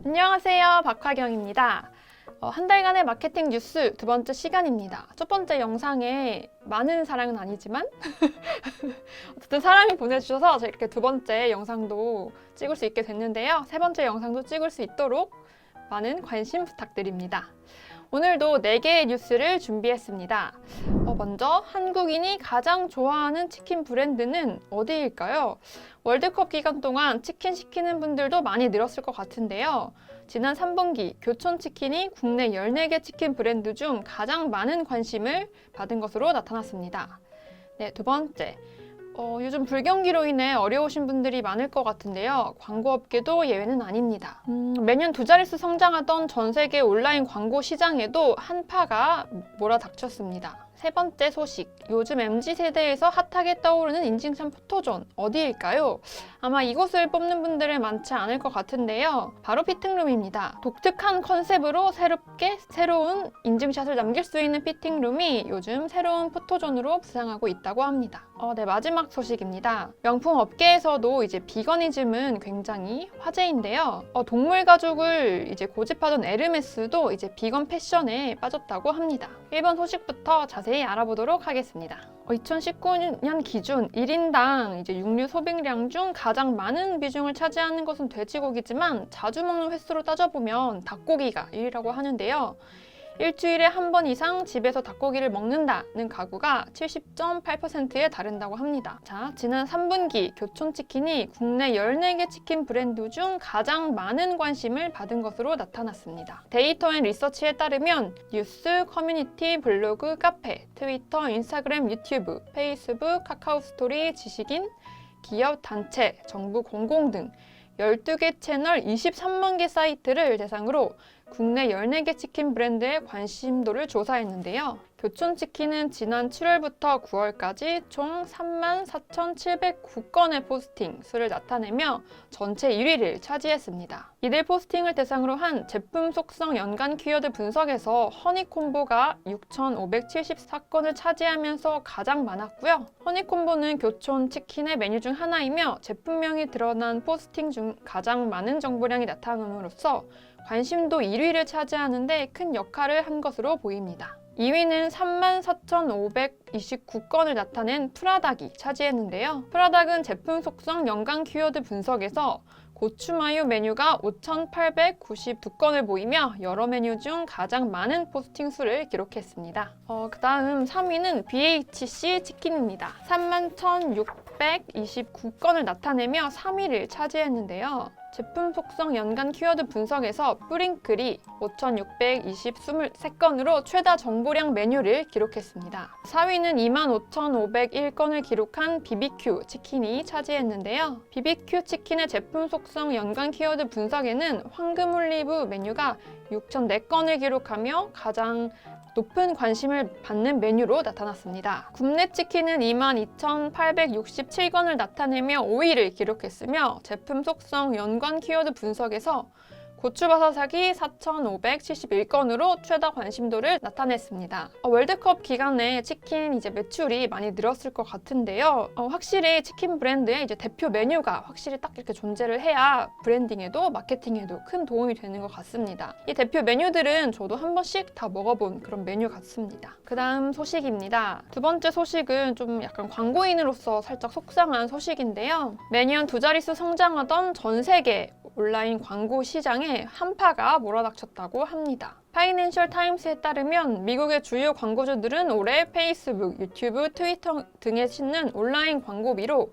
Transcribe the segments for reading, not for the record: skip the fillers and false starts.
안녕하세요, 박화경입니다. 한 달간의 마케팅 뉴스 두 번째 시간입니다. 첫 번째 영상에 많은 사랑은 아니지만 어쨌든 사랑이 보내주셔서 이렇게 두 번째 영상도 찍을 수 있게 됐는데요. 세 번째 영상도 찍을 수 있도록 많은 관심 부탁드립니다. 오늘도 4개의 뉴스를 준비했습니다. 먼저 한국인이 가장 좋아하는 치킨 브랜드는 어디일까요? 월드컵 기간 동안 치킨 시키는 분들도 많이 늘었을 것 같은데요. 지난 3분기 교촌치킨이 국내 14개 치킨 브랜드 중 가장 많은 관심을 받은 것으로 나타났습니다. 네, 두 번째. 요즘 불경기로 인해 어려우신 분들이 많을 것 같은데요. 광고업계도 예외는 아닙니다. 매년 두 자릿수 성장하던 전 세계 온라인 광고 시장에도 한파가 몰아닥쳤습니다. 세 번째 소식, 요즘 MZ세대에서 핫하게 떠오르는 인증샷 포토존 어디일까요? 아마 이곳을 뽑는 분들은 많지 않을 것 같은데요. 바로 피팅룸입니다. 독특한 컨셉으로 새롭게 새로운 인증샷을 남길 수 있는 피팅룸이 요즘 새로운 포토존으로 부상하고 있다고 합니다. 네, 마지막 소식입니다. 명품 업계에서도 이제 비거니즘은 굉장히 화제인데요. 동물 가죽을 이제 고집하던 에르메스도 이제 비건 패션에 빠졌다고 합니다. 1번 소식부터 자세히 알아보도록 하겠습니다. 2019년 기준 1인당 이제 육류 소비량 중 가장 많은 비중을 차지하는 것은 돼지고기지만 자주 먹는 횟수로 따져보면 닭고기가 1위라고 하는데요. 일주일에 한 번 이상 집에서 닭고기를 먹는다는 가구가 70.8%에 달한다고 합니다. 자, 지난 3분기 교촌치킨이 국내 14개 치킨 브랜드 중 가장 많은 관심을 받은 것으로 나타났습니다. 데이터앤리서치에 따르면 뉴스, 커뮤니티, 블로그, 카페, 트위터, 인스타그램, 유튜브, 페이스북, 카카오스토리, 지식인, 기업, 단체, 정부 공공 등 12개 채널 23만 개 사이트를 대상으로 국내 14개 치킨 브랜드의 관심도를 조사했는데요. 교촌치킨은 지난 7월부터 9월까지 총 34,709건의 포스팅 수를 나타내며 전체 1위를 차지했습니다. 이들 포스팅을 대상으로 한 제품 속성 연간 키워드 분석에서 허니콤보가 6,574건을 차지하면서 가장 많았고요. 허니콤보는 교촌치킨의 메뉴 중 하나이며 제품명이 드러난 포스팅 중 가장 많은 정보량이 나타남으로써 관심도 1위를 차지하는 데 큰 역할을 한 것으로 보입니다. 2위는 34,529건을 나타낸 프라닭이 차지했는데요. 프라닭은 제품 속성 연간 키워드 분석에서 고추마요 메뉴가 5,892건을 보이며 여러 메뉴 중 가장 많은 포스팅 수를 기록했습니다. 그 다음 3위는 BHC 치킨입니다. 31,629건을 나타내며 3위를 차지했는데요. 제품 속성 연간 키워드 분석에서 뿌링클이 5,623건으로 최다 정보량 메뉴를 기록했습니다. 4위는 25,501건을 기록한 BBQ 치킨이 차지했는데요. BBQ 치킨의 제품 속성 연간 키워드 분석에는 황금 올리브 메뉴가 6,004건을 기록하며 가장 높은 관심을 받는 메뉴로 나타났습니다. 굽네 치킨은 22,867건을 나타내며 5위를 기록했으며 제품 속성 연관 키워드 분석에서 고추바사삭이 4,571건으로 최다 관심도를 나타냈습니다. 월드컵 기간에 치킨 이제 매출이 많이 늘었을 것 같은데요. 확실히 치킨 브랜드의 이제 대표 메뉴가 확실히 딱 이렇게 존재를 해야 브랜딩에도 마케팅에도 큰 도움이 되는 것 같습니다. 이 대표 메뉴들은 저도 한 번씩 다 먹어본 그런 메뉴 같습니다. 그 다음 소식입니다. 두 번째 소식은 좀 약간 광고인으로서 살짝 속상한 소식인데요. 매년 두 자릿수 성장하던 전 세계 온라인 광고 시장에 한파가 몰아닥쳤다고 합니다. 파이낸셜 타임스에 따르면 미국의 주요 광고주들은 올해 페이스북, 유튜브, 트위터 등에 싣는 온라인 광고비로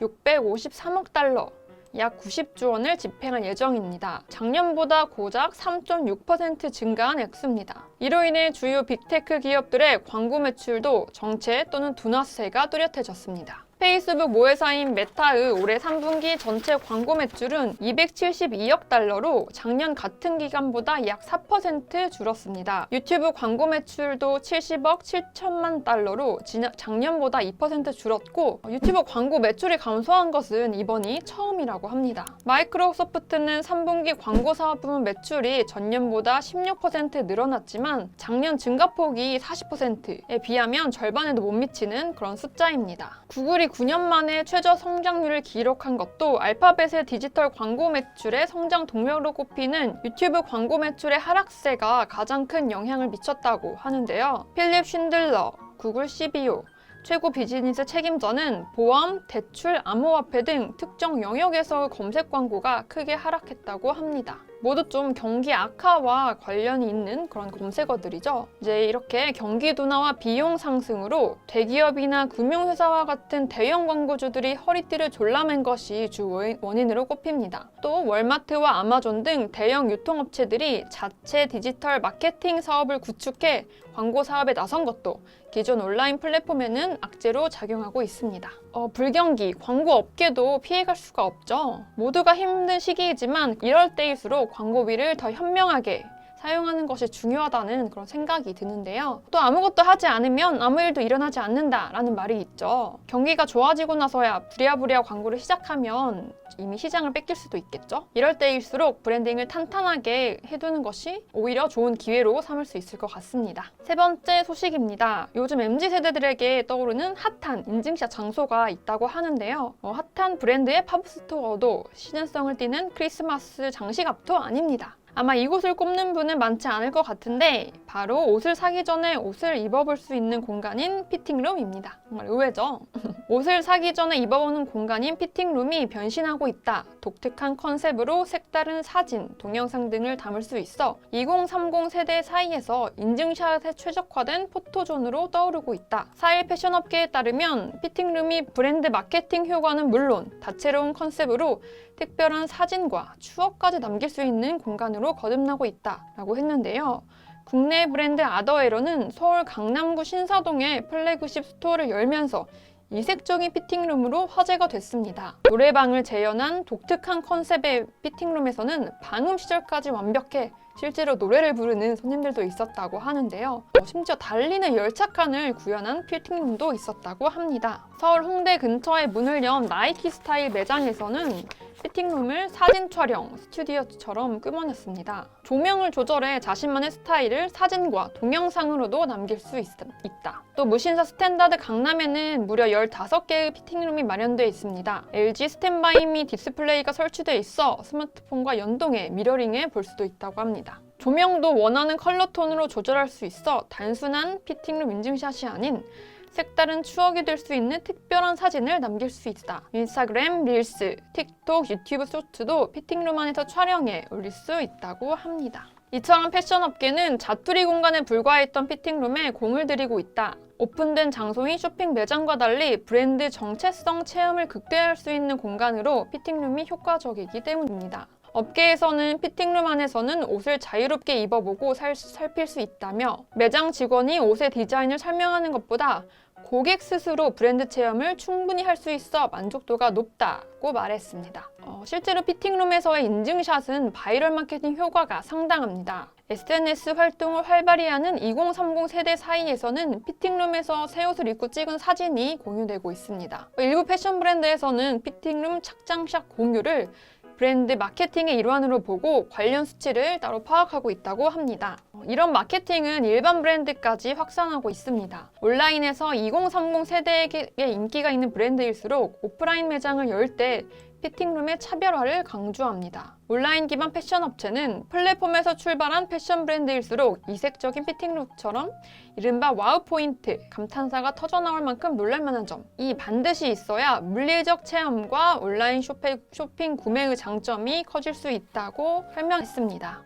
653억 달러, 약 90조 원을 집행할 예정입니다. 작년보다 고작 3.6% 증가한 액수입니다. 이로 인해 주요 빅테크 기업들의 광고 매출도 정체 또는 둔화세가 뚜렷해졌습니다. 페이스북 모회사인 메타의 올해 3분기 전체 광고 매출은 272억 달러로 작년 같은 기간보다 약 4% 줄었습니다. 유튜브 광고 매출도 70억 7천만 달러로 작년보다 2% 줄었고 유튜브 광고 매출이 감소한 것은 이번이 처음이라고 합니다. 마이크로소프트는 3분기 광고 사업 부문 매출이 전년보다 16% 늘어났지만 작년 증가폭이 40%에 비하면 절반에도 못 미치는 그런 숫자입니다. 구글이 9년 만에 최저 성장률을 기록한 것도 알파벳의 디지털 광고 매출의 성장 동력으로 꼽히는 유튜브 광고 매출의 하락세가 가장 큰 영향을 미쳤다고 하는데요. 필립 쉰들러, 구글 CBO, 최고 비즈니스 책임자는 보험, 대출, 암호화폐 등 특정 영역에서 검색 광고가 크게 하락했다고 합니다. 모두 좀 경기 악화와 관련이 있는 그런 검색어들이죠. 이제 이렇게 경기 둔화와 비용 상승으로 대기업이나 금융회사와 같은 대형 광고주들이 허리띠를 졸라맨 것이 주 원인으로 꼽힙니다. 또 월마트와 아마존 등 대형 유통업체들이 자체 디지털 마케팅 사업을 구축해 광고 사업에 나선 것도 기존 온라인 플랫폼에는 악재로 작용하고 있습니다. 불경기, 광고 업계도 피해갈 수가 없죠. 모두가 힘든 시기이지만 이럴 때일수록 광고비를 더 현명하게 사용하는 것이 중요하다는 그런 생각이 드는데요. 또 아무것도 하지 않으면 아무 일도 일어나지 않는다라는 말이 있죠. 경기가 좋아지고 나서야 부랴부랴 광고를 시작하면 이미 시장을 뺏길 수도 있겠죠. 이럴 때일수록 브랜딩을 탄탄하게 해두는 것이 오히려 좋은 기회로 삼을 수 있을 것 같습니다. 세 번째 소식입니다. 요즘 MZ세대들에게 떠오르는 핫한 인증샷 장소가 있다고 하는데요. 핫한 브랜드의 팝스토어도 시즌성을 띠는 크리스마스 장식앞도 아닙니다. 아마 이곳을 꼽는 분은 많지 않을 것 같은데 바로 옷을 사기 전에 옷을 입어볼 수 있는 공간인 피팅룸입니다. 정말 의외죠? 옷을 사기 전에 입어보는 공간인 피팅룸이 변신하고 있다. 독특한 컨셉으로 색다른 사진, 동영상 등을 담을 수 있어 2030 세대 사이에서 인증샷에 최적화된 포토존으로 떠오르고 있다. 사일 패션업계에 따르면 피팅룸이 브랜드 마케팅 효과는 물론 다채로운 컨셉으로 특별한 사진과 추억까지 남길 수 있는 공간으로 거듭나고 있다라고 했는데요. 국내 브랜드 아더에러는 서울 강남구 신사동에 플래그십 스토어를 열면서 이색적인 피팅룸으로 화제가 됐습니다. 노래방을 재현한 독특한 컨셉의 피팅룸에서는 방음 시절까지 완벽해 실제로 노래를 부르는 손님들도 있었다고 하는데요. 심지어 달리는 열차칸을 구현한 피팅룸도 있었다고 합니다. 서울 홍대 근처에 문을 연 나이키 스타일 매장에서는 피팅룸을 사진 촬영 스튜디오처럼 꾸며냈습니다. 조명을 조절해 자신만의 스타일을 사진과 동영상으로도 남길 수 있다. 또 무신사 스탠다드 강남에는 무려 15개의 피팅룸이 마련되어 있습니다. LG 스탠바이미 디스플레이가 설치되어 있어 스마트폰과 연동해 미러링해 볼 수도 있다고 합니다. 조명도 원하는 컬러 톤으로 조절할 수 있어 단순한 피팅룸 인증샷이 아닌 색다른 추억이 될 수 있는 특별한 사진을 남길 수 있다. 인스타그램, 릴스, 틱톡, 유튜브 쇼츠도 피팅룸 안에서 촬영해 올릴 수 있다고 합니다. 이처럼 패션업계는 자투리 공간에 불과했던 피팅룸에 공을 들이고 있다. 오픈된 장소인 쇼핑 매장과 달리 브랜드 정체성 체험을 극대화할 수 있는 공간으로 피팅룸이 효과적이기 때문입니다. 업계에서는 피팅룸 안에서는 옷을 자유롭게 입어보고 살필 수 있다며 매장 직원이 옷의 디자인을 설명하는 것보다 고객 스스로 브랜드 체험을 충분히 할 수 있어 만족도가 높다고 말했습니다. 실제로 피팅룸에서의 인증샷은 바이럴 마케팅 효과가 상당합니다. SNS 활동을 활발히 하는 2030 세대 사이에서는 피팅룸에서 새 옷을 입고 찍은 사진이 공유되고 있습니다. 일부 패션 브랜드에서는 피팅룸 착장샷 공유를 브랜드 마케팅의 일환으로 보고 관련 수치를 따로 파악하고 있다고 합니다. 이런 마케팅은 일반 브랜드까지 확산하고 있습니다. 온라인에서 2030 세대에게 인기가 있는 브랜드일수록 오프라인 매장을 열 때 피팅룸의 차별화를 강조합니다. 온라인 기반 패션 업체는 플랫폼에서 출발한 패션 브랜드일수록 이색적인 피팅룸처럼 이른바 와우 포인트, 감탄사가 터져나올 만큼 놀랄만한 점이 반드시 있어야 물리적 체험과 온라인 쇼핑 구매의 장점이 커질 수 있다고 설명했습니다.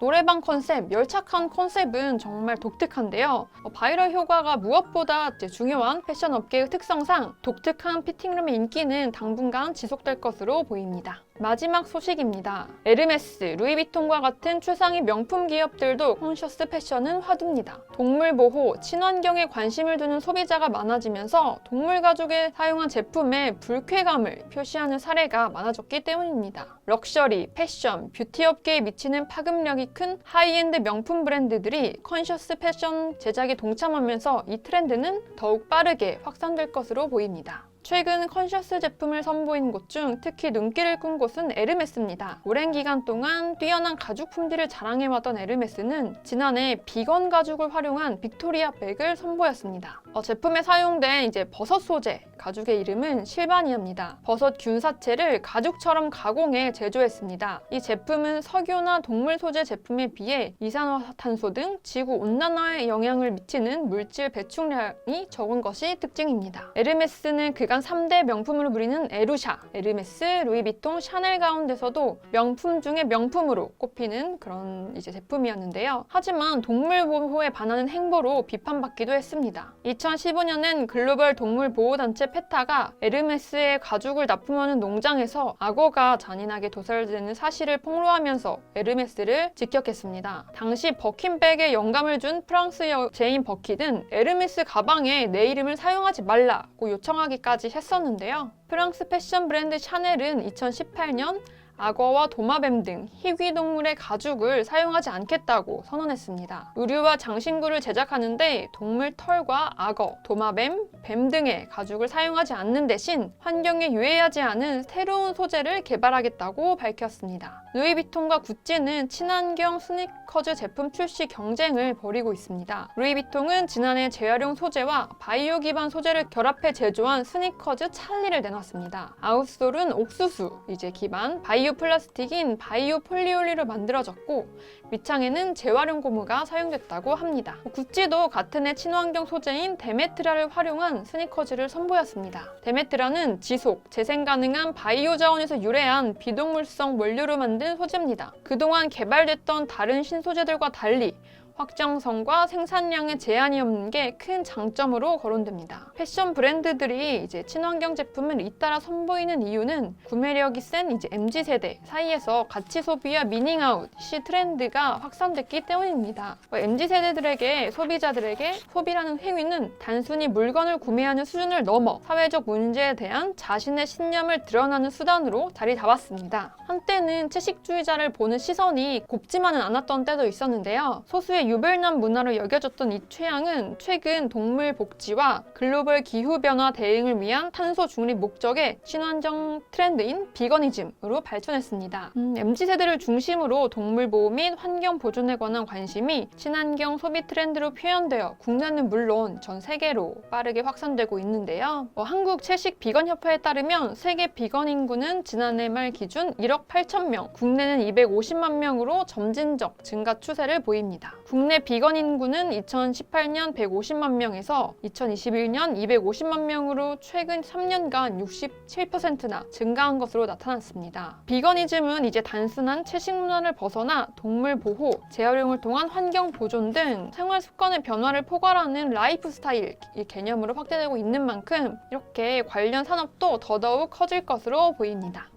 노래방 컨셉, 열차칸 컨셉은 정말 독특한데요. 바이럴 효과가 무엇보다 중요한 패션 업계의 특성상 독특한 피팅룸의 인기는 당분간 지속될 것으로 보입니다. 마지막 소식입니다. 에르메스, 루이비통과 같은 최상위 명품 기업들도 콘셔스 패션은 화두입니다. 동물 보호, 친환경에 관심을 두는 소비자가 많아지면서 동물 가죽에 사용한 제품에 불쾌감을 표시하는 사례가 많아졌기 때문입니다. 럭셔리, 패션, 뷰티 업계에 미치는 파급력이 큰 하이엔드 명품 브랜드들이 콘셔스 패션 제작에 동참하면서 이 트렌드는 더욱 빠르게 확산될 것으로 보입니다. 최근 컨셔스 제품을 선보인 곳 중 특히 눈길을 끈 곳은 에르메스입니다. 오랜 기간 동안 뛰어난 가죽 품질을 자랑해왔던 에르메스는 지난해 비건 가죽을 활용한 빅토리아 백을 선보였습니다. 제품에 사용된 버섯 소재 가죽의 이름은 실바니아입니다. 버섯 균사체를 가죽처럼 가공해 제조했습니다. 이 제품은 석유나 동물 소재 제품에 비해 이산화탄소 등 지구 온난화에 영향을 미치는 물질 배출량이 적은 것이 특징입니다. 에르메스는 그간 3대 명품으로 불리는 에루샤, 에르메스, 루이비통, 샤넬 가운데서도 명품 중에 명품으로 꼽히는 그런 제품이었는데요. 하지만 동물 보호에 반하는 행보로 비판받기도 했습니다. 2015년엔 글로벌 동물 보호단체 페타가 에르메스의 가죽을 납품하는 농장에서 악어가 잔인하게 도살되는 사실을 폭로하면서 에르메스를 직격했습니다. 당시 버킨백에 영감을 준 프랑스 제인 버킷은 에르메스 가방에 내 이름을 사용하지 말라고 요청하기까지 했었는데요. 프랑스 패션 브랜드 샤넬은 2018년 악어와 도마뱀 등 희귀동물의 가죽을 사용하지 않겠다고 선언했습니다. 의류와 장신구를 제작하는데 동물 털과 악어, 도마뱀, 뱀 등의 가죽을 사용하지 않는 대신 환경에 유해하지 않은 새로운 소재를 개발하겠다고 밝혔습니다. 루이비통과 구찌는 친환경 스니커즈 제품 출시 경쟁을 벌이고 있습니다. 루이비통은 지난해 재활용 소재와 바이오 기반 소재를 결합해 제조한 스니커즈 찰리를 내놨습니다. 아웃솔은 옥수수 기반 바이오 플라스틱인 바이오 폴리올리로 만들어졌고 밑창에는 재활용 고무가 사용됐다고 합니다. 구찌도 같은 해 친환경 소재인 데메트라를 활용한 스니커즈를 선보였습니다. 데메트라는 지속, 재생 가능한 바이오 자원에서 유래한 비동물성 원료로 만든 소재입니다. 그동안 개발됐던 다른 신소재들과 달리 확장성과 생산량에 제한이 없는 게 큰 장점으로 거론됩니다. 패션 브랜드들이 친환경 제품을 잇따라 선보이는 이유는 구매력이 센 MZ세대 사이에서 가치 소비와 미닝아웃 시 트렌드가 확산됐기 때문입니다. MZ세대들에게 소비자들에게 소비라는 행위는 단순히 물건을 구매하는 수준을 넘어 사회적 문제에 대한 자신의 신념을 드러나는 수단으로 자리 잡았습니다. 한때는 채식주의자를 보는 시선이 곱지만은 않았던 때도 있었는데요. 소수의 유별난 문화로 여겨졌던 이 취향은 최근 동물 복지와 글로벌 기후변화 대응을 위한 탄소 중립 목적의 친환경 트렌드인 비거니즘으로 발전했습니다. MZ세대를 중심으로 동물 보호 및 환경 보존에 관한 관심이 친환경 소비 트렌드로 표현되어 국내는 물론 전 세계로 빠르게 확산되고 있는데요. 한국 채식 비건 협회에 따르면 세계 비건 인구는 지난해 말 기준 1억 8천 명, 국내는 250만 명으로 점진적 증가 추세를 보입니다. 국내 비건 인구는 2018년 150만 명에서 2021년 250만 명으로 최근 3년간 67%나 증가한 것으로 나타났습니다. 비거니즘은 단순한 채식 문화를 벗어나 동물 보호, 재활용을 통한 환경 보존 등 생활 습관의 변화를 포괄하는 라이프 스타일 이 개념으로 확대되고 있는 만큼 이렇게 관련 산업도 더더욱 커질 것으로 보입니다.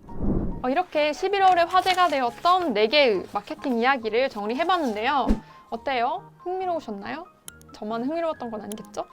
이렇게 11월에 화제가 되었던 4개의 마케팅 이야기를 정리해봤는데요. 어때요? 흥미로우셨나요? 저만 흥미로웠던 건 아니겠죠?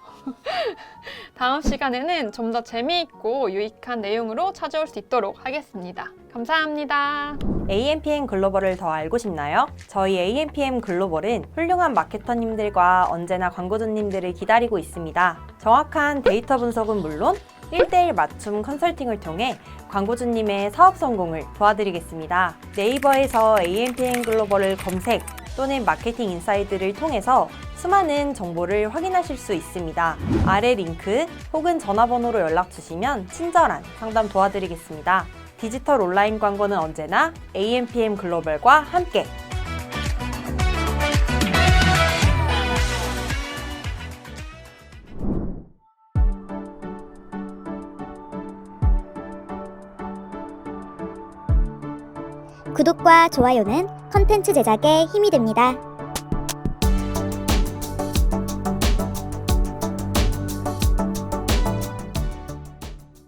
다음 시간에는 좀 더 재미있고 유익한 내용으로 찾아올 수 있도록 하겠습니다. 감사합니다. AMPM 글로벌을 더 알고 싶나요? 저희 AMPM 글로벌은 훌륭한 마케터님들과 언제나 광고주님들을 기다리고 있습니다. 정확한 데이터 분석은 물론 1:1 맞춤 컨설팅을 통해 광고주님의 사업 성공을 도와드리겠습니다. 네이버에서 AMPM 글로벌을 검색 또는 마케팅 인사이드를 통해서 수많은 정보를 확인하실 수 있습니다. 아래 링크 혹은 전화번호로 연락 주시면 친절한 상담 도와드리겠습니다. 디지털 온라인 광고는 언제나 AMPM 글로벌과 함께! 구독과 좋아요는 컨텐츠 제작에 힘이 됩니다.